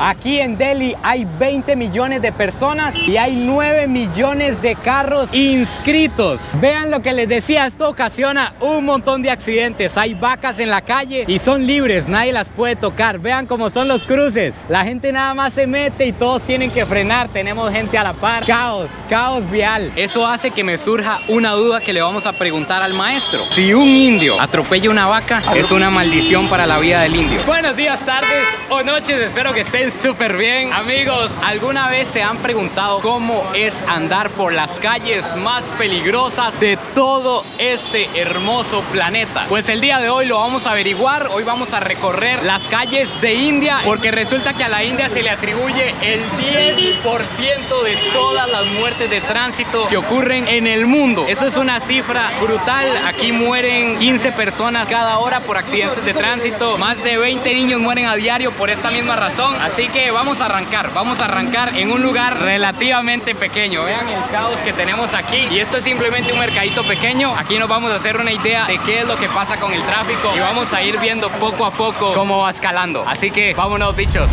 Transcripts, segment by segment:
Aquí en Delhi hay 20 millones de personas y hay 9 millones de carros inscritos. Vean lo que les decía, esto ocasiona un montón de accidentes. Hay vacas en la calle y son libres, nadie las puede tocar. Vean cómo son los cruces. La gente nada más se mete y todos tienen que frenar. Tenemos gente a la par. Caos, caos vial. Eso hace que me surja una duda que le vamos a preguntar al maestro. Si un indio atropella una vaca, es una maldición para la vida del indio. Buenos días, tardes o noches, espero que estén súper bien. Amigos, ¿alguna vez se han preguntado cómo es andar por las calles más peligrosas de todo este hermoso planeta? Pues el día de hoy lo vamos a averiguar. Hoy vamos a recorrer las calles de India, porque resulta que a la India se le atribuye el 10% de todas las muertes de tránsito que ocurren en el mundo. Eso es una cifra brutal. Aquí mueren 15 personas cada hora por accidentes de tránsito. Más de 20 niños mueren a diario por esta misma razón. Así que vamos a arrancar en un lugar relativamente pequeño. Vean el caos que tenemos aquí. Y esto es simplemente un mercadito pequeño. Aquí nos vamos a hacer una idea de qué es lo que pasa con el tráfico y vamos a ir viendo poco a poco cómo va escalando. Así que vámonos, bichos.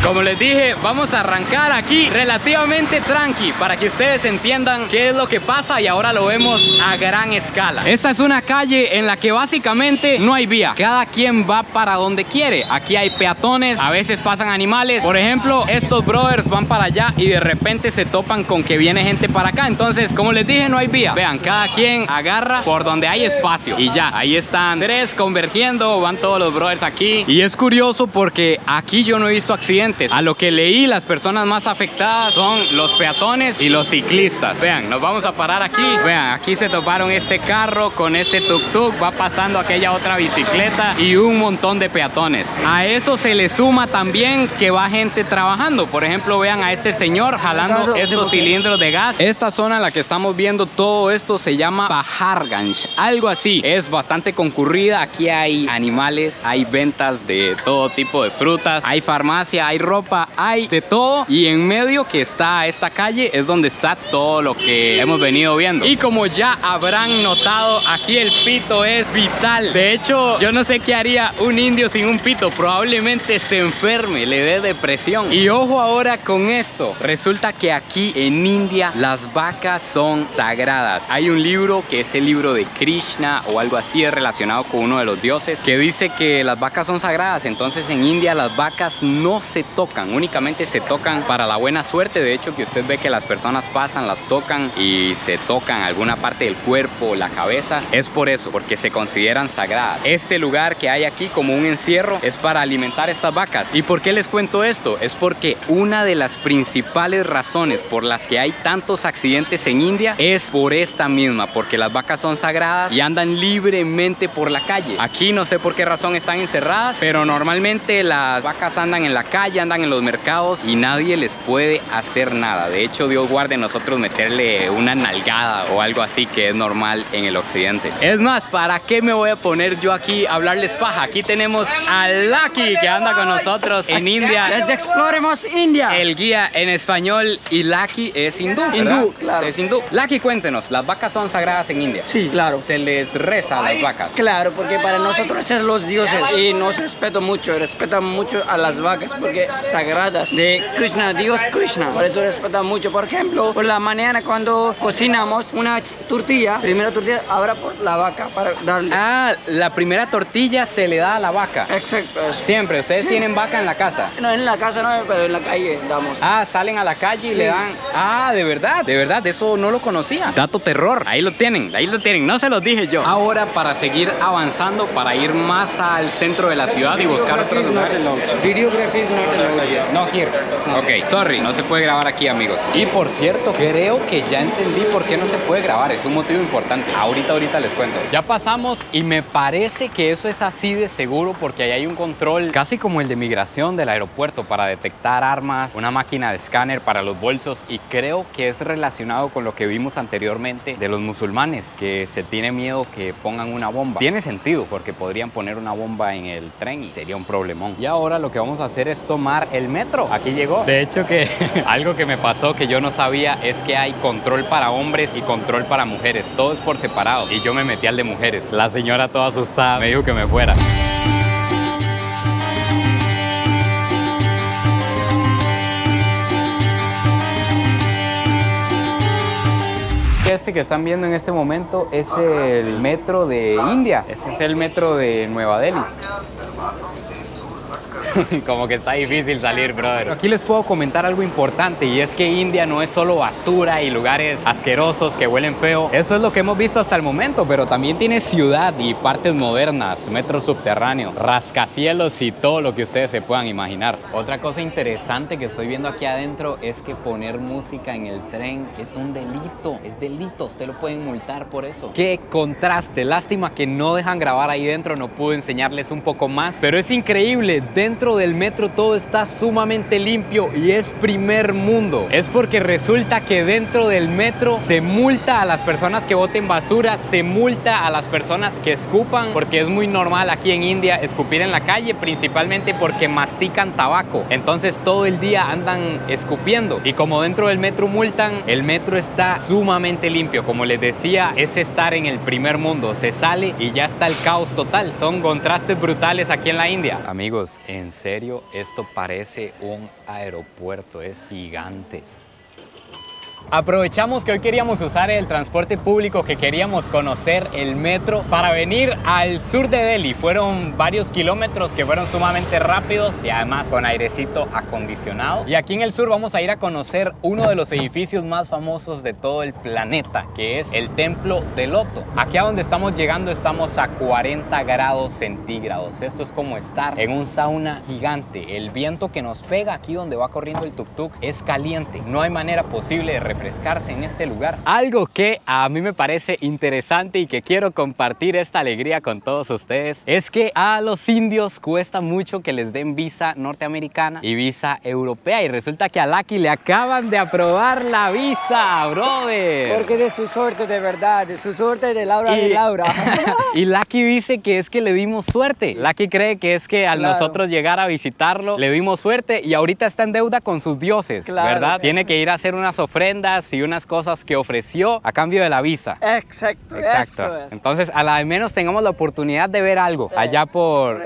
Como les dije, vamos a arrancar aquí relativamente tranqui para que ustedes entiendan qué es lo que pasa, y ahora lo vemos a gran escala. Esta es una calle en la que básicamente no hay vía. Cada quien va para donde quiere. Aquí hay peatones, a veces pasan animales. Por ejemplo, estos brothers van para allá y de repente se topan con que viene gente para acá. Entonces, como les dije, no hay vía. Vean, cada quien agarra por donde hay espacio y ya, ahí están tres convergiendo, van todos los brothers aquí. Y es curioso porque aquí yo no he visto accidentes. A lo que leí, las personas más afectadas son los peatones y los ciclistas. Vean, nos vamos a parar aquí. Vean, aquí se toparon este carro con este tuk-tuk, va pasando aquella otra bicicleta y un montón de peatones. A eso se le suma también que va gente trabajando. Por ejemplo, vean a este señor jalando estos cilindros de gas. Esta zona en la que estamos viendo todo esto se llama Paharganj, algo así. Es bastante concurrida. Aquí hay animales, hay ventas de todo tipo de frutas, hay farmacia, hay ropa, hay de todo. Y en medio que está esta calle es donde está todo lo que hemos venido viendo. Y como ya habrán notado, aquí el pito es vital. De hecho, yo no sé qué haría un indio sin un pito. Probablemente se enferme, le dé depresión. Y ojo ahora con esto. Resulta que aquí en India las vacas son sagradas. Hay un libro que es el libro de Krishna o algo así, es relacionado con uno de los dioses, que dice que las vacas son sagradas. Entonces en India las vacas no se tocan, únicamente se tocan para la buena suerte. De hecho, que usted ve que las personas pasan, las tocan y se tocan alguna parte del cuerpo, la cabeza, es por eso, porque se consideran sagradas. Este lugar que hay aquí como un encierro es para alimentar estas vacas. ¿Y por qué les cuento esto? Es porque una de las principales razones por las que hay tantos accidentes en India es por esta misma, porque las vacas son sagradas y andan libremente por la calle. Aquí no sé por qué razón están encerradas, pero normalmente las vacas andan en la calle, andan en los mercados y nadie les puede hacer nada. De hecho, Dios guarde nosotros meterle una nalgada o algo así, que es normal en el occidente. Es más, ¿para qué me voy a poner yo aquí a hablarles paja? Aquí tenemos a Lucky, que anda con nosotros en India. Les exploremos India. El guía en español, y Lucky es hindú, ¿verdad? Hindú, claro. Es hindú. Lucky, cuéntenos, ¿las vacas son sagradas en India? Sí, claro. ¿Se les reza a las vacas? Claro, porque para nosotros son los dioses y nos respetan mucho a las vacas porque sagradas de Krishna, Dios Krishna. Por eso respetan mucho. Por ejemplo, por la mañana cuando cocinamos una tortilla, primera tortilla habrá por la vaca para darle. Ah, la primera tortilla se le da a la vaca. Exacto. Siempre, ustedes Sí. tienen vaca en la casa. No, en la casa no, pero en la calle damos. Ah, salen a la calle y le dan. Ah, de verdad, eso no lo conocía. Dato terror, ahí lo tienen, no se los dije yo. Ahora, para seguir avanzando, para ir más al centro de la ciudad y buscar otros lugares. Videography is not allowed. No here. Ok, sorry, no se puede grabar aquí, amigos. Y por cierto, creo que ya entendí por qué no se puede grabar. Es un motivo importante. Ahorita les cuento. Ya pasamos y me parece que eso es así de seguro, porque ahí hay un control casi como el de migración del aeropuerto para detectar armas, una máquina de escáner para los bolsos, y creo que es relacionado con lo que vimos anteriormente de los musulmanes, que se tiene miedo que pongan una bomba. Tiene sentido, porque podrían poner una bomba en el tren y sería un problemón. Y ahora lo que vamos a hacer es tomar tomar el metro. Aquí llegó. De hecho que algo que me pasó que yo no sabía es que hay control para hombres y control para mujeres. Todo es por separado. Y yo me metí al de mujeres. La señora toda asustada me dijo que me fuera. Este que están viendo en este momento es el metro de India. Este es el metro de Nueva Delhi. Como que está difícil salir, brother. Aquí les puedo comentar algo importante, y es que India no es solo basura y lugares asquerosos que huelen feo. Eso es lo que hemos visto hasta el momento, pero también tiene ciudad y partes modernas, metro subterráneo, rascacielos y todo lo que ustedes se puedan imaginar. Otra cosa interesante que estoy viendo aquí adentro es que poner música en el tren es un delito. Es delito, usted lo pueden multar por eso. ¡Qué contraste! Lástima que no dejan grabar ahí dentro, no pude enseñarles un poco más, pero es increíble. Dentro del metro todo está sumamente limpio y es primer mundo. Es porque resulta que dentro del metro se multa a las personas que boten basura, se multa a las personas que escupan, porque es muy normal aquí en India escupir en la calle, principalmente porque mastican tabaco. Entonces todo el día andan escupiendo, y como dentro del metro multan, el metro está sumamente limpio. Como les decía, es estar en el primer mundo. Se sale y ya está el caos total. Son contrastes brutales aquí en la India. Amigos, en serio, esto parece un aeropuerto, es gigante. Aprovechamos que hoy queríamos usar el transporte público, que queríamos conocer el metro, para venir al sur de Delhi. Fueron varios kilómetros que fueron sumamente rápidos y además con airecito acondicionado. Y aquí en el sur vamos a ir a conocer uno de los edificios más famosos de todo el planeta, que es el Templo del Loto. Aquí a donde estamos llegando estamos a 40 grados centígrados. Esto es como estar en un sauna gigante. El viento que nos pega aquí donde va corriendo el tuk-tuk es caliente. No hay manera posible de refrescarse en este lugar. Algo que a mí me parece interesante y que quiero compartir esta alegría con todos ustedes es que a los indios cuesta mucho que les den visa norteamericana y visa europea, y resulta que a Lucky le acaban de aprobar la visa, brother. Porque de su suerte, de verdad, de su suerte, de Laura de Laura. Y Lucky dice que es que le dimos suerte. Lucky cree que es que al nosotros llegar a visitarlo le dimos suerte, y ahorita está en deuda con sus dioses, ¿verdad? Tiene que ir a hacer unas ofrendas y unas cosas que ofreció a cambio de la visa. Exacto. Eso es. Entonces, a la menos tengamos la oportunidad de ver algo allá por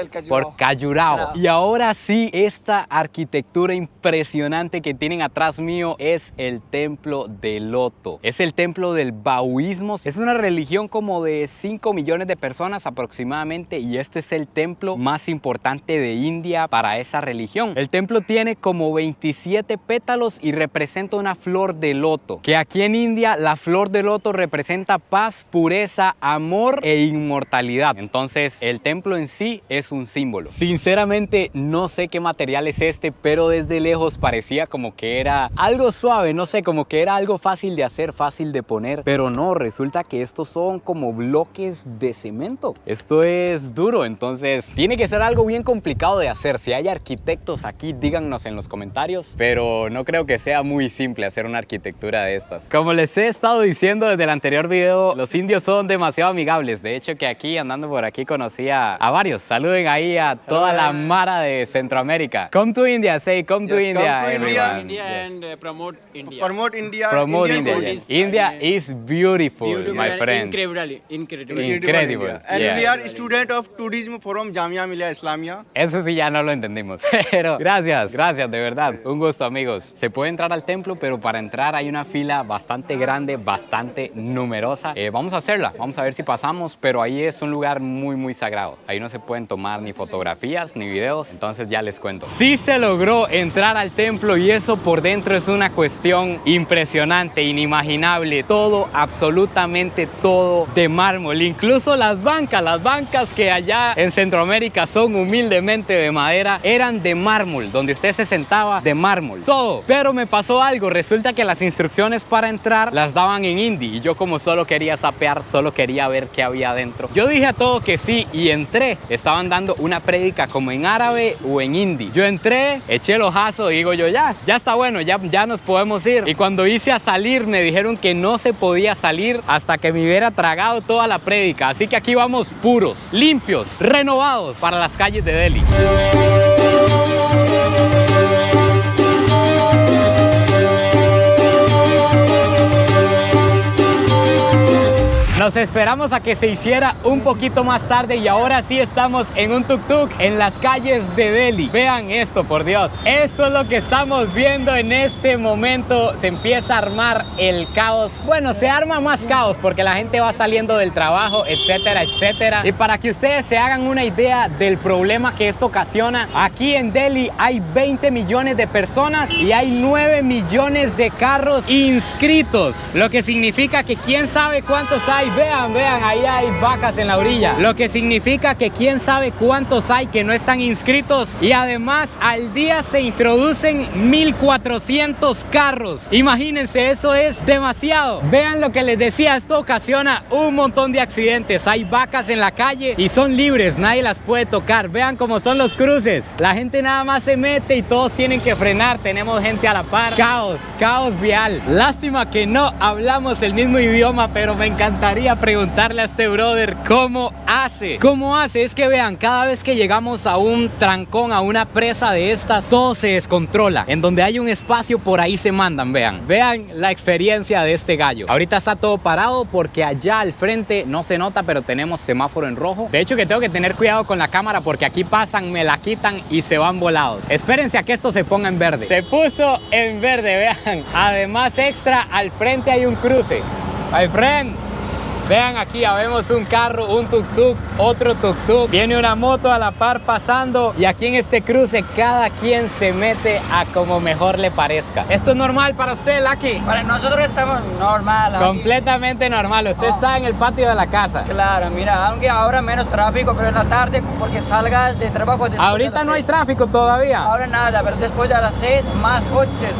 Khajuraho. Claro. Y ahora sí, esta arquitectura impresionante que tienen atrás mío es el Templo del Loto. Es el templo del baoísmo. Es una religión como de 5 millones de personas aproximadamente, y este es el templo más importante de India para esa religión. El templo tiene como 27 pétalos y representa una flor de loto, que aquí en India la flor de loto representa paz, pureza, amor e inmortalidad. Entonces el templo en sí es un símbolo. Sinceramente no sé qué material es este, pero desde lejos parecía como que era algo suave, no sé, como que era algo fácil de hacer, fácil de poner, pero no, resulta que estos son como bloques de cemento. Esto es duro, entonces tiene que ser algo bien complicado de hacer. Si hay arquitectos aquí, díganos en los comentarios, pero no creo que sea muy simple hacer una arquitectura de estas. Como les he estado diciendo desde el anterior video, los indios son demasiado amigables. De hecho que aquí, andando por aquí, conocí a varios. Saluden ahí a toda la mara de Centroamérica. Come to India, say come to India, come to everyone. India and promote India. Promote India. Promote Indian India. tourism. India is beautiful, my friend. Incredible. Incredible. And Yes. we are student of tourism from Jamia Millia Islamia. Eso sí ya no lo entendimos, pero gracias, de verdad. Un gusto, amigos. Se puede entrar al templo, pero para entrar hay una fila bastante grande, bastante numerosa. Vamos a hacerla, vamos a ver si pasamos, pero ahí es un lugar muy sagrado. Ahí no se pueden tomar ni fotografías ni videos, entonces ya les cuento. Sí se logró entrar al templo, y eso por dentro es una cuestión impresionante, inimaginable. Todo, absolutamente todo de mármol, incluso las bancas que allá en Centroamérica son humildemente de madera, eran de mármol. Donde usted se sentaba, de mármol, todo. Pero me pasó algo, resulta que las instrucciones para entrar las daban en hindi, y yo, como solo quería zapear, solo quería ver qué había adentro, yo dije a todo que sí y entré. Estaban dando una prédica como en árabe o en hindi. Yo entré, eché el ojazo y digo yo, ya está bueno, ya nos podemos ir. Y cuando hice a salir me dijeron que no se podía salir hasta que me hubiera tragado toda la prédica. Así que aquí vamos puros, limpios, renovados para las calles de Delhi. Nos esperamos a que se hiciera un poquito más tarde y ahora sí estamos en un tuk-tuk en las calles de Delhi. Vean esto, por Dios. Esto es lo que estamos viendo en este momento. Se empieza a armar el caos. Bueno, se arma más caos porque la gente va saliendo del trabajo, etcétera, etcétera. Y para que ustedes se hagan una idea del problema que esto ocasiona, aquí en Delhi hay 20 millones de personas y hay 9 millones de carros inscritos, lo que significa que quién sabe cuántos hay. Vean, ahí hay vacas en la orilla, lo que significa que quién sabe cuántos hay que no están inscritos. Y además al día se introducen 1400 carros. Imagínense, eso es demasiado. Vean lo que les decía, esto ocasiona un montón de accidentes. Hay vacas en la calle y son libres, nadie las puede tocar. Vean cómo son los cruces, la gente nada más se mete y todos tienen que frenar. Tenemos gente a la par. Caos vial. Lástima que no hablamos el mismo idioma, pero me encantaría preguntarle a este brother cómo hace. Es que vean, cada vez que llegamos a un trancón, a una presa de estas, todo se descontrola. En donde hay un espacio, por ahí se mandan. Vean la experiencia de este gallo. Ahorita está todo parado porque allá al frente no se nota, pero tenemos semáforo en rojo. De hecho que tengo que tener cuidado con la cámara porque aquí pasan, me la quitan y se van volados. Espérense a que esto se ponga en verde. Se puso en verde, vean. Además extra, al frente hay un cruce. My friend. Vean aquí, ya vemos un carro, un tuk-tuk, otro tuk-tuk. Viene una moto a la par pasando y aquí en este cruce cada quien se mete a como mejor le parezca. ¿Esto es normal para usted, Lucky? Para nosotros estamos normal. Completamente normal. Usted está en el patio de la casa. Claro, mira, aunque ahora menos tráfico, pero en la tarde porque salgas de trabajo. Ahorita no hay tráfico todavía. Ahora nada, pero después de las 6 más coches,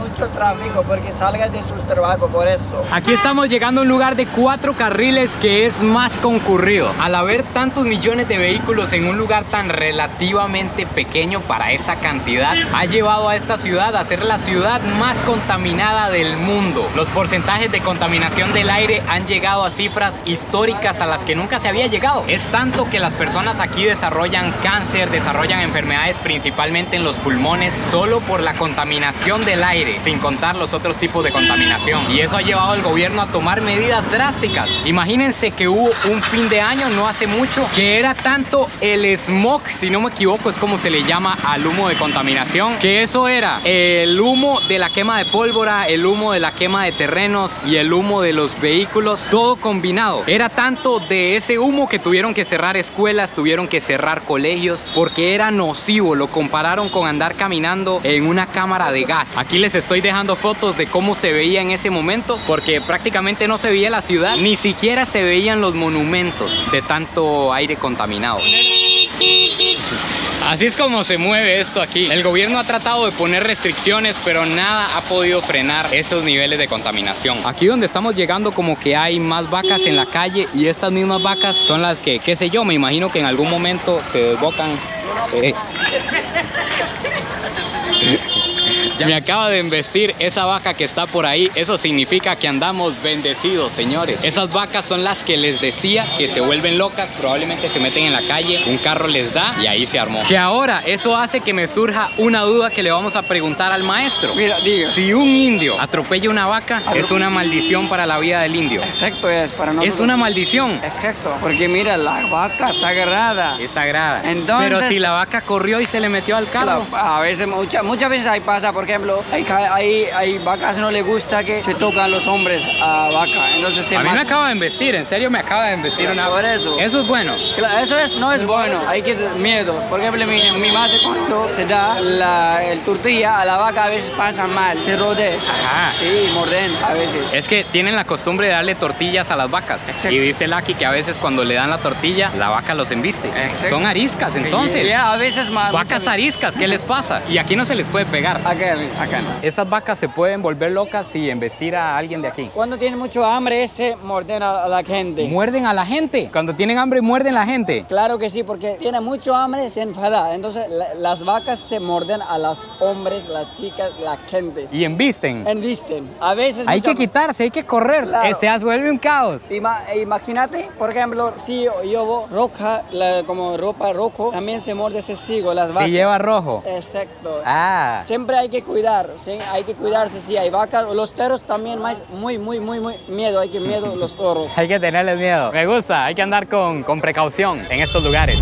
mucho tráfico porque salgas de sus trabajos, por eso. Aquí estamos llegando a un lugar de 4 carriles que es más concurrido. Al haber tantos millones de vehículos en un lugar tan relativamente pequeño para esa cantidad, ha llevado a esta ciudad a ser la ciudad más contaminada del mundo. Los porcentajes de contaminación del aire han llegado a cifras históricas a las que nunca se había llegado. Es tanto que las personas aquí desarrollan cáncer, desarrollan enfermedades principalmente en los pulmones solo por la contaminación del aire, sin contar los otros tipos de contaminación. Y eso ha llevado al gobierno a tomar medidas drásticas. Imagínense que hubo un fin de año, no hace mucho, que era tanto el smog, si no me equivoco, es como se le llama al humo de contaminación, que eso era el humo de la quema de pólvora, el humo de la quema de terrenos y el humo de los vehículos, todo combinado. Era tanto de ese humo que tuvieron que cerrar escuelas, tuvieron que cerrar colegios, porque era nocivo. Lo compararon con andar caminando en una cámara de gas. Aquí les estoy dejando fotos de cómo se veía en ese momento, porque prácticamente no se veía la ciudad, ni siquiera se veían los monumentos de tanto aire contaminado. Así es como se mueve esto aquí. El gobierno ha tratado de poner restricciones, pero nada ha podido frenar esos niveles de contaminación. Aquí donde estamos llegando como que hay más vacas en la calle y estas mismas vacas son las que, qué sé yo, me imagino que en algún momento se desbocan. Me acaba de embestir esa vaca que está por ahí. Eso significa que andamos bendecidos, señores. Esas vacas son las que les decía que se vuelven locas. Probablemente se meten en la calle, un carro les da y ahí se armó. Que ahora eso hace que me surja una duda que le vamos a preguntar al maestro. Mira, diga. Si un indio atropella una vaca, es una maldición para la vida del indio. Exacto, es para nosotros. Es una maldición. Exacto, porque mira, la vaca sagrada. Es sagrada. Entonces, pero si la vaca corrió y se le metió al carro. A veces, muchas veces ahí pasa, por ejemplo, hay vacas no les gusta que se tocan los hombres a vaca, entonces se a mí me matan. acaba de embestir, en serio me acaba de embestir una Por eso. Eso es bueno. Claro, no es bueno, hay que tener miedo. Por ejemplo, mi madre cuando se da el tortilla a la vaca a veces pasa mal, se rodea. Ajá. Sí, morden a veces. Es que tienen la costumbre de darle tortillas a las vacas. Exacto. Y dice Lucky que a veces cuando le dan la tortilla, la vaca los embiste. Exacto. Son ariscas, entonces. Ya, a veces más. Vacas ariscas, ¿qué les pasa? Y aquí no se les puede pegar. Acá no. Esas vacas se pueden volver locas si embestir a alguien de aquí. Cuando tienen mucho hambre, se muerden a la gente. ¿Muerden a la gente? Cuando tienen hambre, ¿muerden a la gente? Claro que sí, porque tiene mucho hambre, se enfada. Entonces, las vacas se muerden a los hombres, las chicas, la gente. Y embisten. Embisten. A veces... Hay que quitarse, hay que correr. Claro. Se vuelve un caos. Imagínate, por ejemplo, si llevo roja, como ropa rojo, también se muerde ese sigo, las vacas. Si lleva rojo. Exacto. Ah. Siempre hay que cuidar, ¿sí? Hay que cuidarse, sí, hay vacas, los toros también más, muy miedo, hay que miedo los toros. Hay que tenerle miedo. Me gusta, hay que andar con precaución en estos lugares.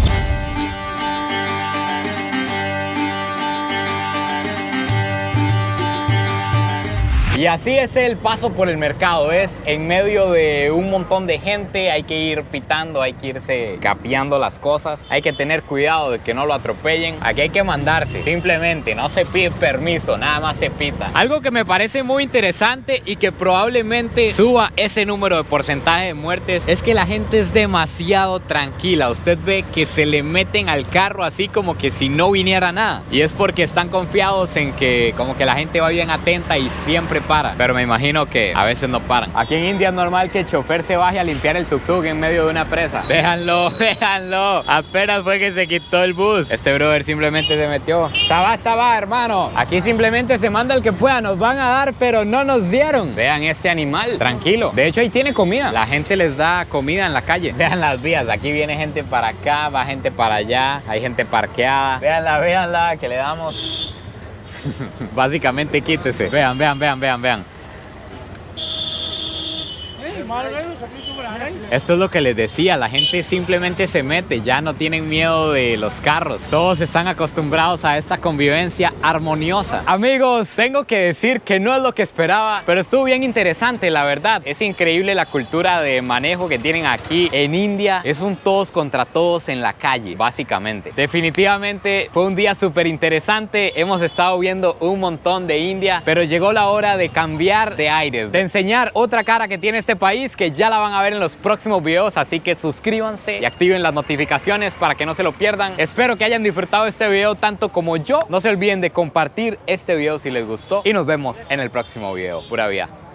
Y así es el paso por el mercado, es en medio de un montón de gente, hay que ir pitando, hay que irse capeando las cosas, hay que tener cuidado de que no lo atropellen, aquí hay que mandarse, simplemente no se pide permiso, nada más se pita. Algo que me parece muy interesante y que probablemente suba ese número de porcentaje de muertes es que la gente es demasiado tranquila, usted ve que se le meten al carro así como que si no viniera nada, y es porque están confiados en que como que la gente va bien atenta y siempre para, pero me imagino que a veces no paran. Aquí en India es normal que el chofer se baje a limpiar el tuk-tuk en medio de una presa. Véanlo, véanlo. Apenas fue que se quitó el bus. Este brother simplemente se metió. Sabá, hermano. Aquí simplemente se manda el que pueda. Nos van a dar, pero no nos dieron. Vean este animal, tranquilo. De hecho, ahí tiene comida. La gente les da comida en la calle. Vean las vías. Aquí viene gente para acá, va gente para allá. Hay gente parqueada. Véanla, véanla, que le damos... Básicamente quítese. Vean. Esto es lo que les decía, la gente simplemente se mete, ya no tienen miedo de los carros. Todos están acostumbrados a esta convivencia armoniosa. Amigos, tengo que decir que no es lo que esperaba, pero estuvo bien interesante, la verdad. Es increíble la cultura de manejo que tienen aquí en India. Es un todos contra todos en la calle, básicamente. Definitivamente fue un día súper interesante. Hemos estado viendo un montón de India, pero llegó la hora de cambiar de aires, de enseñar otra cara que tiene este país, que ya la van a ver en los próximos videos, así que suscríbanse y activen las notificaciones para que no se lo pierdan. Espero que hayan disfrutado este video tanto como yo. No se olviden de compartir este video si les gustó y nos vemos en el próximo video. Pura vida.